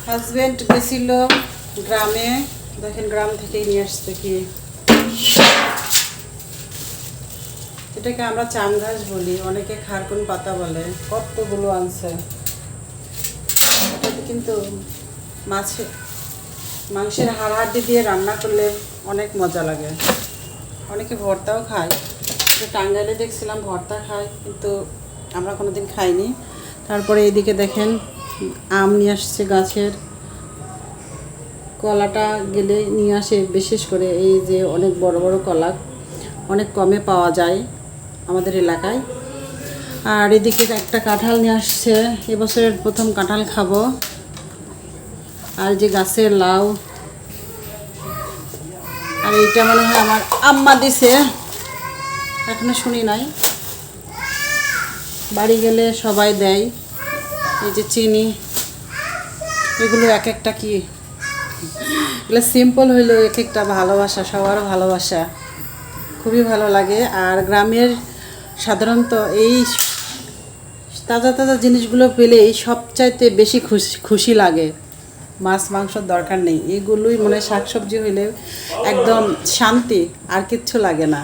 Husband গেছিল গ্রামে, দেখেন গ্রাম থেকেই নিয়ে আসছে কি, এটাকে আমরা চাম ঘাস বলি, অনেকে খারকুন পাতা বলে। কতগুলো আনছে। এটাতে কিন্তু মাংসের হাড় দিয়ে রান্না করলে অনেক মজা লাগে। অনেকে ভর্তাও খায়। টাঙ্গাইলে দেখছিলাম ভর্তা খায়, কিন্তু আমরা কোনোদিন খাইনি। তারপরে এইদিকে দেখেন আম নিয়ে আসছে গাছের। কলাটা গেলে নিয়ে আসে, বিশেষ করে এই যে অনেক বড় বড় কলা অনেক কমে পাওয়া যায় আমাদের এলাকায়। আর এদিকে একটা কাঁঠাল নিয়ে আসছে, এবছরের প্রথম কাঁঠাল খাবো। আর যে গাছের লাউ, আর এইটা মনে হয় আমার আম্মা দিছে, এখনো শুনি নাই। বাড়ি গেলে সবাই দেয়। এই যে চিনি, এগুলো এক একটা কি, এগুলো সিম্পল হইলেও এক একটা ভালোবাসা, সবার ভালোবাসা, খুবই ভালো লাগে। আর গ্রামের সাধারণত এই তাজা তাজা জিনিসগুলো পেলেই সবচাইতে বেশি খুশি লাগে। মাছ মাংসর দরকার নেই, এগুলোই মনে শাকসবজি হইলে একদম শান্তি, আর কিচ্ছু লাগে না।